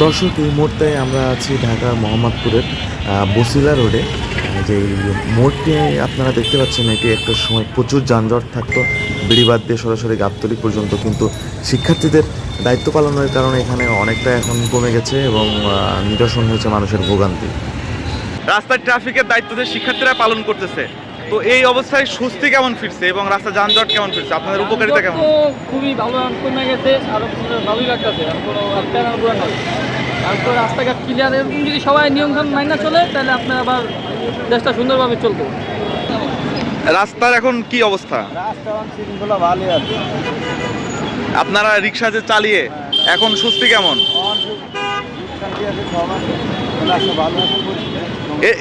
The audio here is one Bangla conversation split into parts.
দর্শক, এই মুহূর্তে আমরা আছি ঢাকার মোহাম্মদপুরের বসিলা রোডে। যে মোড়টি আপনারা দেখতে পাচ্ছেন, এটি একটা সময় প্রচুর যানজট থাকতো, বেড়িবাঁধ দিয়ে সরাসরি গাবতলী পর্যন্ত। কিন্তু শিক্ষার্থীদের দায়িত্ব পালনের কারণে এখানে অনেকটা এখন কমে গেছে এবং নিরসন হয়েছে মানুষের ভোগান্তি। রাস্তার ট্রাফিকের দায়িত্ব যে শিক্ষার্থীরা পালন করতেছে, তো এই অবস্থায় স্বস্তি কেমন ফিরছে এবং রাস্তা যানজট কেমন ফিরছে, আপনাদের উপকারিতা কেমন? খুবই ভালো কমে গেছে, আরো ভালোই লাগতেছে। কোনো তারপর রাস্তাঘাট ক্লিয়ার, এরকম যদি সবাই নিয়মকানুন মাইনা চলে তাহলে আপনার আবার দেশটা সুন্দরভাবে চলবে। রাস্তার এখন কি অবস্থা? ভালোই আছে। আপনারা রিক্সা যে চালিয়ে এখন স্বস্তি কেমন?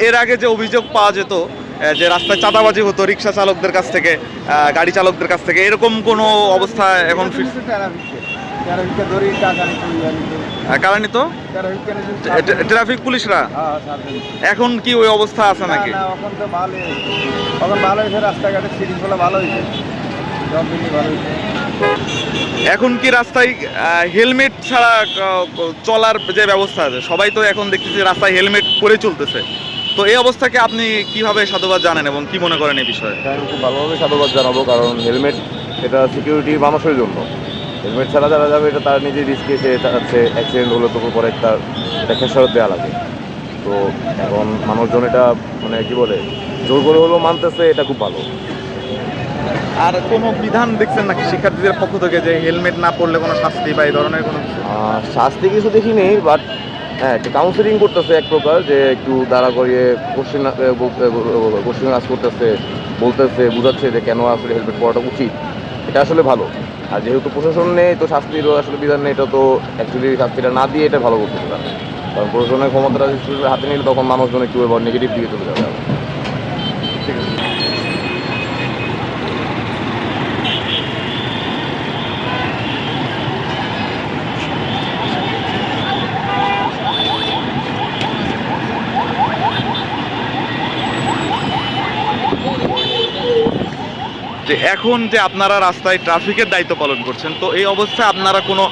এর আগে যে অভিযোগ পাওয়া যেত যে রাস্তায় চাঁদাবাজি হতো রিক্সা চালকদের কাছ থেকে, গাড়ি চালকদের কাছ থেকে, এরকম কোনো অবস্থা এখন ফিরছে? কারা নিত? ট্রাফিক পুলিশরা। এখন কি ওই অবস্থা আছে নাকি? রাস্তাঘাটের শৃঙ্খলা ভালো হয়েছে, এখন কি রাস্তায় হেলমেট ছাড়া চলার যে ব্যবস্থা আছে, সবাই তো এখন দেখতেছি রাস্তায় হেলমেট পরে চলতেছে, তো এই অবস্থাকে আপনি কিভাবে সাধুবাদ জানেন এবং কি মনে করেন এই বিষয়ে? আমি খুব ভালোভাবে সাধুবাদ জানাবো, কারণ হেলমেট এটা সিকিউরিটি মানুষের জন্য। হেলমেট ছাড়া যারা যাবে এটা তার নিজের রিস্কে, সে চাচ্ছে অ্যাক্সিডেন্ট হলে তো পরে এটা খেসারত দেওয়া লাগে। তো এখন মানুষজন এটা মানে কি বলে জোর করে হলেও মানতেছে, এটা খুব ভালো। আর কোনো বিধান দেখছেন নাকি শিক্ষার্থীদের পক্ষ থেকে যে হেলমেট না পরলে কোনো শাস্তি বা এই ধরনের কোনো? শাস্তি কিছু দেখিনি, বাট হ্যাঁ একটা কাউন্সিলিং করতেছে এক প্রকার, যে একটু দাঁড়া করিয়ে কোশ্চেন কাজ করতেছে, বলতেছে, বুঝাচ্ছে যে কেন আসলে হেলমেট পরাটা উচিত। এটা আসলে ভালো। আর যেহেতু প্রশাসন নেই, তো শাস্তিরও আসলে বিধান নেই, এটা তো অ্যাকচুয়ালি শাস্তিটা না দিয়ে এটা ভালো করতে পারে। কারণ প্রশাসনের ক্ষমতাটা স্টুডেন্টের হাতে নিলে তখন মানুষজন একটু এবার নেগেটিভ দিকে চলে যাবে। ঠিক আছে। যে এখন যে আপনারা রাস্তায় ট্রাফিকের দায়িত্ব পালন করছেন, তো এই অবস্থায় আপনারা কোনো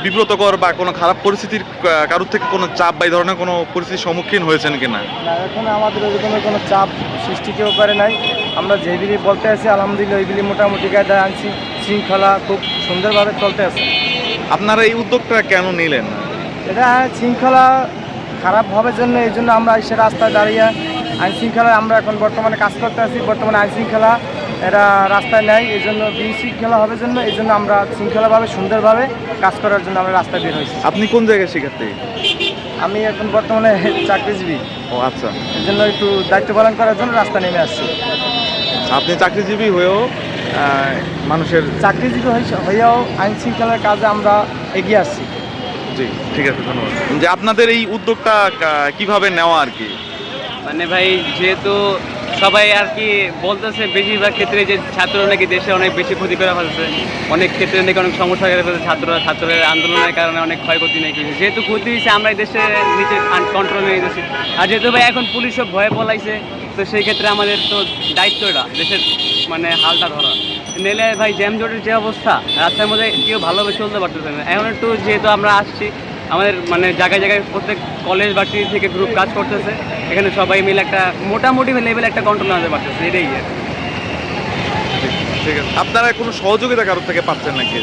বিব্রতকর বা কোনো খারাপ পরিস্থিতির কারোর থেকে কোনো চাপ বা এই ধরনের কোনো পরিস্থিতির সম্মুখীন হয়েছেন কিনা? না, এখন আমাদের কোনো চাপ সৃষ্টি কেউ করে নাই। আমরা যেগুলি বলতে আছি আলহামদুলিল্লাহ ওইগুলি মোটামুটি কায়দায় আনছি, শৃঙ্খলা খুব সুন্দরভাবে চলতে আছে। আপনারা এই উদ্যোগটা কেন নিলেন? এটা শৃঙ্খলা খারাপ হওয়ার জন্য, এই জন্য আমরা এসে রাস্তায় দাঁড়িয়ে আইন শৃঙ্খলা আমরা এখন বর্তমানে কাজ করতে আছি। বর্তমানে আইন শৃঙ্খলা এরা রাস্তায় নেয়, এই জন্য বিশৃঙ্খলা হওয়ার জন্য, এই জন্য আমরা শৃঙ্খলাভাবে সুন্দরভাবে কাজ করার জন্য আমরা রাস্তায় বের হয়েছি। আপনি কোন জায়গায় শিক্ষার্থী? আমি এখন বর্তমানে চাকরিজীবী। ও আচ্ছা। এই জন্য একটু দায়িত্ব পালন করার জন্য রাস্তা নেমে আসছি। আপনি চাকরিজীবী হয়েও মানুষের চাকরিজীবী হয়েও আইন শৃঙ্খলার কাজে আমরা এগিয়ে আসছি। জি, ঠিক আছে, ধন্যবাদ। যে আপনাদের এই উদ্যোগটা কিভাবে নেওয়া আর কি? মানে ভাই, যেহেতু সবাই আর কি বলতেছে বেশিরভাগ ক্ষেত্রে যে ছাত্ররা নাকি দেশে অনেক বেশি ক্ষতি করে ফেলছে, অনেক ক্ষেত্রে নাকি অনেক সমস্যা করে ফেলছে, ছাত্রের আন্দোলনের কারণে অনেক ক্ষয়ক্ষতি নাকি হয়েছে। যেহেতু ক্ষতি হয়েছে আমরা এই দেশে নিজের কন্ট্রোল নিয়ে গেছি। আর যেহেতু ভাই এখন পুলিশও ভয়ে পলাইছে, তো সেই ক্ষেত্রে আমাদের তো দায়িত্বটা দেশের মানে হালটা ধরা। নেলে ভাই জ্যামজটের যে অবস্থা, রাস্তার মধ্যে কেউ ভালোভাবে চলতে পারতেছে না। এখন একটু যেহেতু আমরা আসছি, আমাদের মানে জায়গায় জায়গায় প্রত্যেক কলেজ ভার্সিটি থেকে গ্রুপ কাজ করতেছে, এখানে সবাই মিলে একটা মোটামুটি লেভেলে একটা কন্ট্রোল আনতে পারতেছে, এটাই। ঠিক আছে, আপনারা কোনো সহযোগিতা কারোর থেকে পাচ্ছেন নাকি?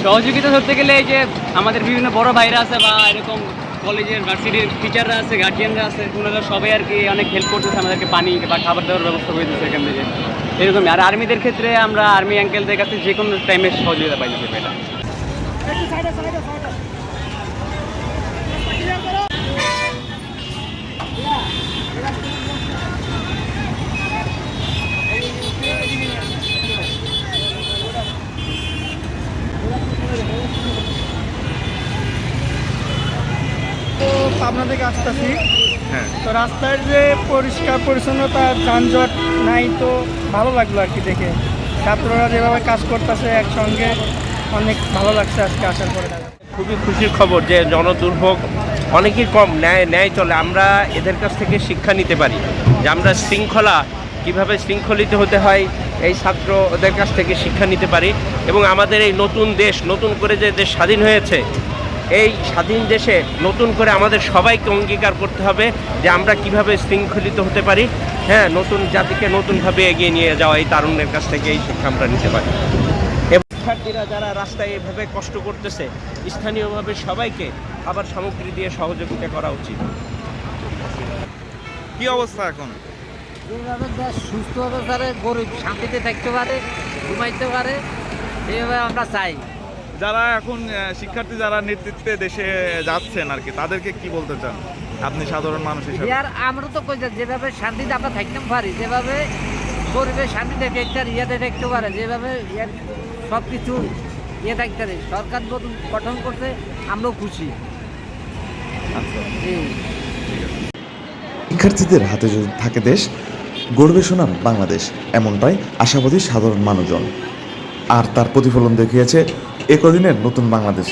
সহযোগিতা ধরতে গেলে এই যে আমাদের বিভিন্ন বড় ভাইরা আছে বা এরকম কলেজের ভার্সিটির টিচাররা আছে, গার্জিয়ানরা আছে, ওনারা সবাই আর কি অনেক হেল্প করতেছে, আমাদেরকে পানি বা খাবার দেওয়ার ব্যবস্থা করে দিচ্ছে এখান থেকে, এরকমই। আর আর্মিদের ক্ষেত্রে আমরা আর্মি আঙ্কেলদের কাছে যে কোনো টাইমে সহযোগিতা পাই যেতে পারি। পাবনা থেকে আসতেছি। হ্যাঁ, তো রাস্তার যে পরিষ্কার পরিচ্ছন্নতা, যানজট নাই, তো ভালো লাগলো আর কি দেখে। ছাত্ররা যেভাবে কাজ করতেছে একসঙ্গে, অনেক ভালো লাগছে আজকে আসার পরে। খুবই খুশির খবর যে জনদুর্ভোগ অনেকই কম, ন্যায় চলে। আমরা এদের কাছ থেকে শিক্ষা নিতে পারি যে আমরা কীভাবে শৃঙ্খলিত হতে হয়, এই ছাত্রদের কাছ থেকে শিক্ষা নিতে পারি। এবং আমাদের এই নতুন দেশ, নতুন করে যে দেশ স্বাধীন হয়েছে, এই স্বাধীন দেশে নতুন করে আমাদের সবাইকে অঙ্গীকার করতে হবে যে আমরা কিভাবে শৃঙ্খলিত হতে পারি, হ্যাঁ, নতুন জাতিকে নতুনভাবে এগিয়ে নিয়ে যাওয়া, এই তারুণ্যের কাছ থেকে এই শিক্ষা আমরা নিতে পারি। এবং শিক্ষার্থীরা যারা রাস্তায় এভাবে কষ্ট করতেছে, স্থানীয়ভাবে সবাইকে আবার সামগ্রী দিয়ে সহযোগিতা করা উচিত। কি অবস্থা এখন? যেভাবে দেশ সুস্থভাবে পারে, গরিব শান্তিতে থাকতে পারে, ঘুমাইতে পারে, এইভাবে আমরা চাই। যারা এখন শিক্ষার্থী যারা নেতৃত্বে দেশে যাচ্ছেন আর কি, তাদেরকে কি বলতে চান আপনি সাধারণ মানুষ হিসেবে? আর আমরা তো কই যেভাবে শান্তিতে আমরা থাকতে পারি, যেভাবে গরিবের শান্তিতে থাকতে আর ইয়েতে থাকতে পারে, যেভাবে সব কিছু ইয়ে থাকতে পারে, সরকার গঠন করতে আমরাও খুশি। শিক্ষার্থীদের হাতে যদি থাকে দেশ, গর্বে শোনান বাংলাদেশ, এমনটাই আশাবাদী সাধারণ মানুষজন। আর তার প্রতিফলন দেখিয়েছে একদিনের নতুন বাংলাদেশ।